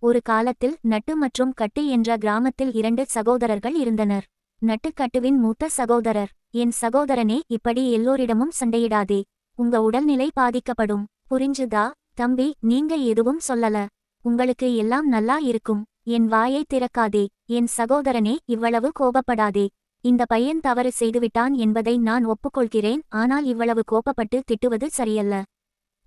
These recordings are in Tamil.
ஒரு காலத்தில் நட்டு மற்றும் கட்டு என்ற கிராமத்தில் 2 சகோதரர்கள் இருந்தனர். நட்டு கட்டுவின் மூத்த சகோதரர். என் சகோதரனே, இப்படி எல்லோரிடமும் சண்டையிடாதே. உங்க உடல்நிலை பாதிக்கப்படும். புரிஞ்சுதா? தம்பி, நீங்க எதுவும் சொல்லல. உங்களுக்கு எல்லாம் நல்லா இருக்கும். என் வாயை திறக்காதே. என் சகோதரனே, இவ்வளவு கோபப்படாதே. இந்த பையன் தவறு செய்துவிட்டான் என்பதை நான் ஒப்புக்கொள்கிறேன். ஆனால் இவ்வளவு கோபப்பட்டு திட்டுவது சரியல்ல.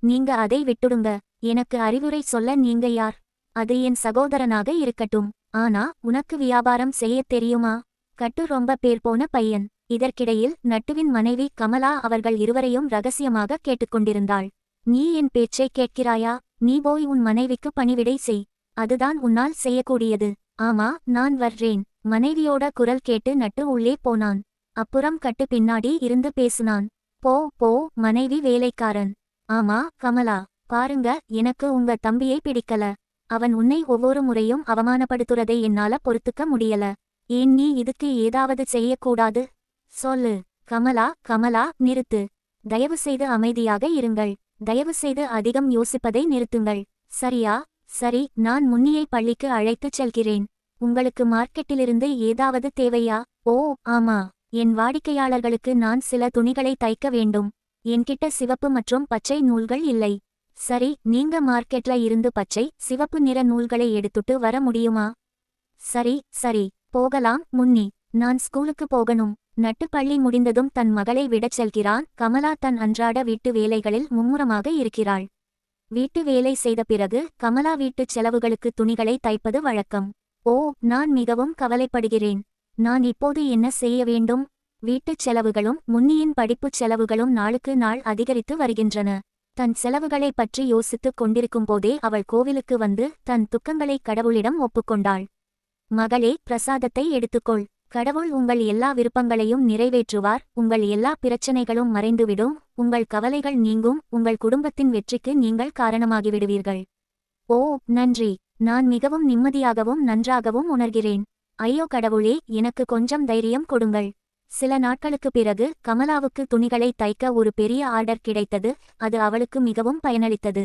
நீங்க அதை விட்டுடுங்க. எனக்கு அறிவுரை சொல்ல நீங்க யார்? அது என் சகோதரனாக இருக்கட்டும். ஆனா உனக்கு வியாபாரம் செய்யத் தெரியுமா? கட்டு ரொம்ப பேர் போன பையன். இதற்கிடையில் நட்டுவின் மனைவி கமலா அவர்கள் இருவரையும் ரகசியமாக கேட்டுக்கொண்டிருந்தாள். நீ என் பேச்சை கேட்கிறாயா? நீ போய் உன் மனைவிக்கு பணிவிடை செய். அதுதான் உன்னால் செய்யக்கூடியது. ஆமா, நான் வர்றேன். மனைவியோட குரல் கேட்டு நட்டு உள்ளே போனான். அப்புறம் கட்டு பின்னாடி இருந்து பேசுனான். போ போ, மனைவி வேலைக்காரன். ஆமா கமலா, பாருங்க, எனக்கு உங்க தம்பியை பிடிக்கல. அவன் உன்னை ஒவ்வொரு முறையும் அவமானப்படுத்துறதை என்னால பொறுத்துக்க முடியல. ஏன் நீ இதுக்கு ஏதாவது செய்யக்கூடாது? சொல்லு. கமலா கமலா, நிறுத்து. தயவுசெய்து அமைதியாக இருங்கள். தயவுசெய்து அதிகம் யோசிப்பதை நிறுத்துங்கள். சரியா? சரி, நான் முன்னியை பள்ளிக்கு அழைத்துச் செல்கிறேன். உங்களுக்கு மார்க்கெட்டிலிருந்து ஏதாவது தேவையா? ஓ ஆமா, என் வாடிக்கையாளர்களுக்கு நான் சில துணிகளை தைக்க வேண்டும். என்கிட்ட சிவப்பு மற்றும் பச்சை நூல்கள் இல்லை. சரி, நீங்க மார்க்கெட்ல இருந்து பச்சை, சிவப்பு நிற நூல்களை எடுத்துட்டு வர முடியுமா? சரி சரி, போகலாம் முன்னி. நான் ஸ்கூலுக்கு போகணும். நட்டு பள்ளி முடிந்ததும் தன் மகளை விடச் செல்கிறான். கமலா தன் அன்றாட வீட்டு வேலைகளில் மும்முரமாக இருக்கிறாள். வீட்டு வேலை செய்த பிறகு கமலா வீட்டுச் செலவுகளுக்கு துணிகளை தைப்பது வழக்கம். ஓ, நான் மிகவும் கவலைப்படுகிறேன். நான் இப்போது என்ன செய்ய வேண்டும்? வீட்டுச் செலவுகளும் முன்னியின் படிப்புச் செலவுகளும் நாளுக்கு நாள் அதிகரித்து வருகின்றன. தன் செலவுகளை பற்றி யோசித்துக் கொண்டிருக்கும் போதே அவள் கோவிலுக்கு வந்து தன் துக்கங்களை கடவுளிடம் ஒப்புக்கொண்டாள். மகளே, பிரசாதத்தை எடுத்துக்கொள். கடவுள் உங்கள் எல்லா விருப்பங்களையும் நிறைவேற்றுவார். உங்கள் எல்லா பிரச்சனைகளும் மறைந்துவிடும். உங்கள் கவலைகள் நீங்கும். உங்கள் குடும்பத்தின் வெற்றிக்கு நீங்கள் காரணமாகிவிடுவீர்கள். ஓ நன்றி. நான் மிகவும் நிம்மதியாகவும் நன்றாகவும் உணர்கிறேன். ஐயோ கடவுளே, எனக்கு கொஞ்சம் தைரியம் கொடுங்கள். சில நாட்களுக்கு பிறகு கமலாவுக்கு துணிகளை தைக்க ஒரு பெரிய ஆர்டர் கிடைத்தது. அது அவளுக்கு மிகவும் பயனளித்தது.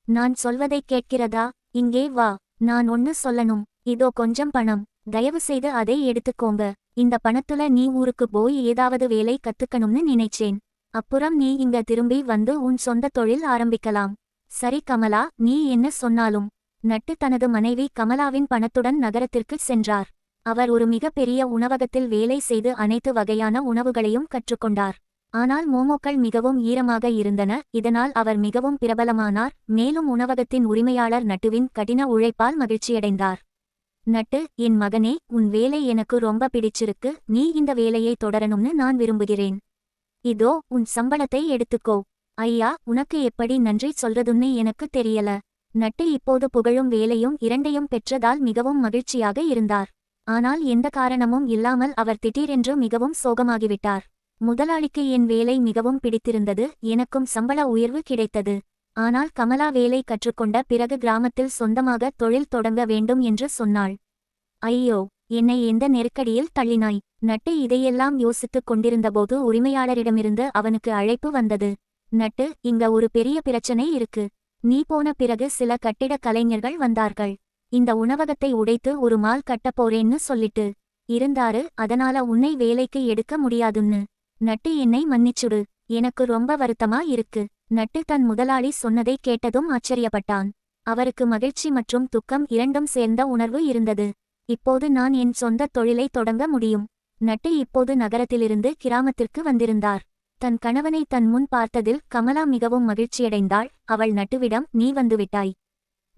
நான் சொல்வதை கேட்கிறதா? இங்கே வா. நான் ஒன்னு சொல்லணும். இதோ கொஞ்சம் பணம். தயவுசெய்து அதை எடுத்துக்கோங்க. இந்த பணத்துல நீ ஊருக்கு போய் ஏதாவது வேலை கத்துக்கணும்னு நினைச்சேன். அப்புறம் நீ இங்க திரும்பி வந்து உன் சொந்த தொழில் ஆரம்பிக்கலாம். சரி கமலா, நீ என்ன சொன்னாலும். நட்டு தனது மனைவி கமலாவின் பணத்துடன் நகரத்திற்கு சென்றார். அவர் ஒரு மிக பெரிய உணவகத்தில் வேலை செய்து அனைத்து வகையான உணவுகளையும் கற்றுக்கொண்டார். ஆனால் மோமோக்கள் மிகவும் ஈரமாக இருந்தன. இதனால் அவர் மிகவும் பிரபலமானார். மேலும் உணவகத்தின் உரிமையாளர் நட்டுவின் கடின உழைப்பால் மகிழ்ச்சியடைந்தார். நட்டு, என் மகனே, உன் வேலை எனக்கு ரொம்ப பிடிச்சிருக்கு. நீ இந்த வேலையை தொடரணும்னு நான் விரும்புகிறேன். இதோ உன் சம்பளத்தை எடுத்துக்கோ. ஐயா, உனக்கு எப்படி நன்றி சொல்றதுன்னு எனக்கு தெரியல. நட்டு இப்போது புகழும் வேலையும் இரண்டையும் பெற்றதால் மிகவும் மகிழ்ச்சியாக இருந்தார். ஆனால் எந்த காரணமும் இல்லாமல் அவர் திடீரென்று மிகவும் சோகமாகிவிட்டார். முதலாளிக்கு என் வேலை மிகவும் பிடித்திருந்தது. எனக்கும் சம்பள உயர்வு கிடைத்தது. ஆனால் கமலா வேலை கற்றுக்கொண்ட பிறகு கிராமத்தில் சொந்தமாக தொழில் தொடங்க வேண்டும் என்று சொன்னாள். ஐயோ, என்னை எந்த நெருக்கடியில் தள்ளினாய்? நட்டு இதையெல்லாம் யோசித்துக் கொண்டிருந்தபோது உரிமையாளரிடமிருந்து அவனுக்கு அழைப்பு வந்தது. நட்டு, இங்க ஒரு பெரிய பிரச்சனை இருக்கு. நீ போன பிறகு சில கட்டிடக் கலைஞர்கள் வந்தார்கள். இந்த உணவகத்தை உடைத்து ஒரு மால் கட்டப்போறேன்னு சொல்லிட்டு இருந்தாரு. அதனால உன்னை வேலைக்கு எடுக்க முடியாதுன்னு. நட்டு, என்னை மன்னிச்சுடு. எனக்கு ரொம்ப வருத்தமா இருக்கு. நட்டு தன் முதலாளி சொன்னதை கேட்டதும் ஆச்சரியப்பட்டான். அவருக்கு மகிழ்ச்சி மற்றும் துக்கம் இரண்டும் சேர்ந்த உணர்வு இருந்தது. இப்போது நான் என் சொந்த தொழிலை தொடங்க முடியும். நட்டு இப்போது நகரத்திலிருந்து கிராமத்திற்கு வந்திருந்தார். தன் கணவனை தன் முன் பார்த்ததில் கமலா மிகவும் மகிழ்ச்சியடைந்தாள். அவள் நட்டுவிடம், நீ வந்துவிட்டாய்.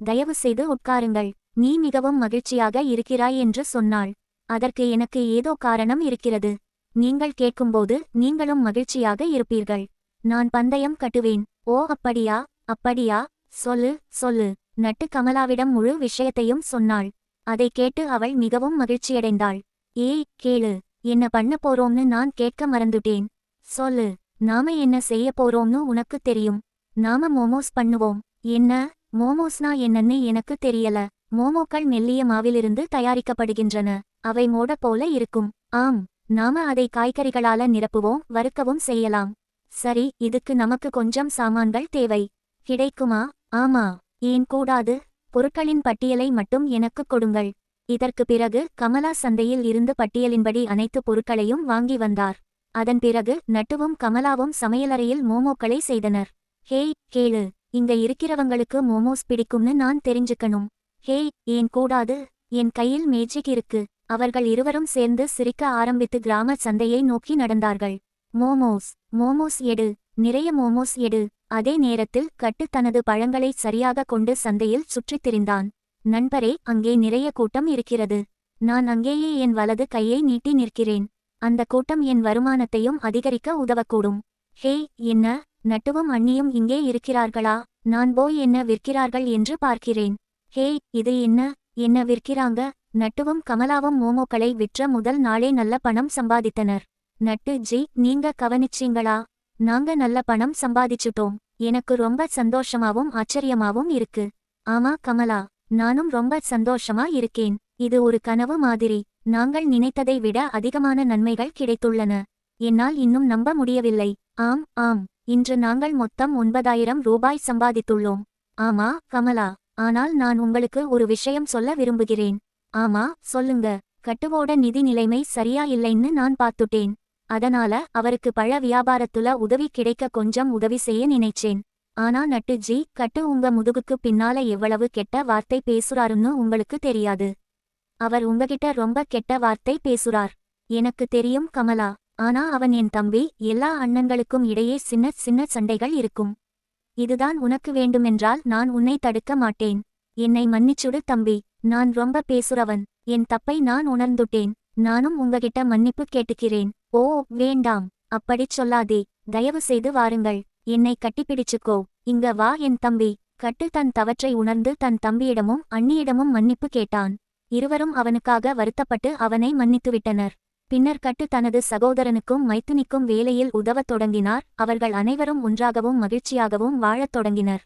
தயவு செய்து உட்காருங்கள். நீ மிகவும் மகிழ்ச்சியாக இருக்கிறாய் என்று சொன்னாள். அதற்கு எனக்கு ஏதோ காரணம் இருக்கிறது. நீங்கள் கேட்கும்போது நீங்களும் மகிழ்ச்சியாக இருப்பீர்கள். நான் பந்தயம் கட்டுவேன். ஓ அப்படியா? அப்படியா? சொல்லு சொல்லு. நட்டு கமலாவிடம் முழு விஷயத்தையும் சொன்னாள். அதை கேட்டு அவள் மிகவும் மகிழ்ச்சியடைந்தாள். ஏய் கேளு, என்ன பண்ண போறோம்னு நான் கேட்க மறந்துட்டேன். சொல்லு. நாம என்ன செய்ய போறோம்னு உனக்கு தெரியும். நாம மோமோஸ் பண்ணுவோம். என்ன? மோமோஸ்னா என்னன்னு எனக்கு தெரியல. மோமோக்கள் மெல்லிய மாவிலிருந்து தயாரிக்கப்படுகின்றன. அவை மோட போல இருக்கும். ஆம், நாம அதை காய்கறிகளால நிரப்புவோம். வறுக்கவும் செய்யலாம். சரி, இதுக்கு நமக்கு கொஞ்சம் சாமான்கள் தேவை. கிடைக்குமா? ஆமா. ஏன் கூடாது? பொருட்களின் பட்டியலை மட்டும் எனக்குக் கொடுங்கள். இதற்கு பிறகு கமலா சந்தையில் இருந்து பட்டியலின்படி அனைத்து பொருட்களையும் வாங்கி வந்தார். அதன் பிறகு நட்டுவும் கமலாவும் சமையலறையில் மோமோக்களை செய்தனர். ஹேய் கேளு, இங்க இருக்கிறவங்களுக்கு மோமோஸ் பிடிக்கும்னு நான் தெரிஞ்சுக்கணும். ஹேய், ஏன் கூடாது? என் கையில் மேஜிக் இருக்கு. அவர்கள் இருவரும் சேர்ந்து சிரிக்க ஆரம்பித்து கிராம சந்தையை நோக்கி நடந்தார்கள். மோமோஸ் மோமோஸ் எடு, நிறைய மோமோஸ் எடு. அதே நேரத்தில் கட்டு தனது பழங்களை சரியாக கொண்டு சந்தையில் சுற்றித் திரிந்தான். நண்பரே, அங்கே நிறைய கூட்டம் இருக்கிறது. நான் அங்கேயே என் வலது கையை நீட்டி நிற்கிறேன். அந்த கூட்டம் என் வருமானத்தையும் அதிகரிக்க உதவக்கூடும். ஹேய், என்ன? நட்டுவும் அண்ணியும் இங்கே இருக்கிறார்களா? நான் போய் என்ன விற்கிறார்கள் என்று பார்க்கிறேன். ஹேய், இது என்ன? என்ன விற்கிறாங்க? நட்டுவும் கமலாவும் மோமோக்களை விற்ற முதல் நாளே நல்ல பணம் சம்பாதித்தனர். நட்டு ஜி, நீங்க கவனிச்சீங்களா? நாங்க நல்ல பணம் சம்பாதிச்சுட்டோம். எனக்கு ரொம்ப சந்தோஷமாவும் ஆச்சரியமாவும் இருக்கு. ஆமா கமலா, நானும் ரொம்ப சந்தோஷமா இருக்கேன். இது ஒரு கனவு மாதிரி. நாங்கள் நினைத்ததை விட அதிகமான நன்மைகள் கிடைத்துள்ளன. என்னால் இன்னும் நம்ப முடியவில்லை. ஆம் ஆம், இன்று நாங்கள் மொத்தம் 9,000 ரூபாய் சம்பாதித்துள்ளோம். ஆமா கமலா, ஆனால் நான் உங்களுக்கு ஒரு விஷயம் சொல்ல விரும்புகிறேன். ஆமா, சொல்லுங்க. கட்டுவோட நிதி நிலைமை சரியா இல்லைன்னு நான் பார்த்துட்டேன். அதனால அவருக்கு பழ வியாபாரத்துல உதவி கிடைக்க கொஞ்சம் உதவி செய்ய நினைச்சேன். ஆனா நட்டு ஜி, கட்டு உங்க முதுகுக்கு பின்னால எவ்வளவு கெட்ட வார்த்தை பேசுறாருன்னு உங்களுக்கு தெரியாது. அவர் உங்ககிட்ட ரொம்ப கெட்ட வார்த்தை பேசுறார். எனக்கு தெரியும் கமலா. ஆனா அவன் என் தம்பி. எல்லா அண்ணன்களுக்கும் இடையே சின்ன சின்ன சண்டைகள் இருக்கும். இதுதான் உனக்கு வேண்டுமென்றால் நான் உன்னை தடுக்க மாட்டேன். என்னை மன்னிச்சுடு தம்பி. நான் ரொம்ப பேசுறவன். என் தப்பை நான் உணர்ந்துட்டேன். நானும் உங்ககிட்ட மன்னிப்பு கேட்டுக்கிறேன். ஓ வேண்டாம், அப்படிச் சொல்லாதே. தயவு செய்து வாருங்கள். என்னை கட்டிப்பிடிச்சுக்கோ. இங்க வா என் தம்பி. கட்டு தன் தவற்றை உணர்ந்து தன் தம்பியிடமும் அண்ணியிடமும் மன்னிப்பு கேட்டான். இருவரும் அவனுக்காக வருத்தப்பட்டு அவனை மன்னித்துவிட்டனர். பின்னர் கட்டு தனது சகோதரனுக்கும் மைத்துனிக்கும் வேலையில் உதவத் தொடங்கினார். அவர்கள் அனைவரும் ஒன்றாகவும் மகிழ்ச்சியாகவும் வாழத் தொடங்கினர்.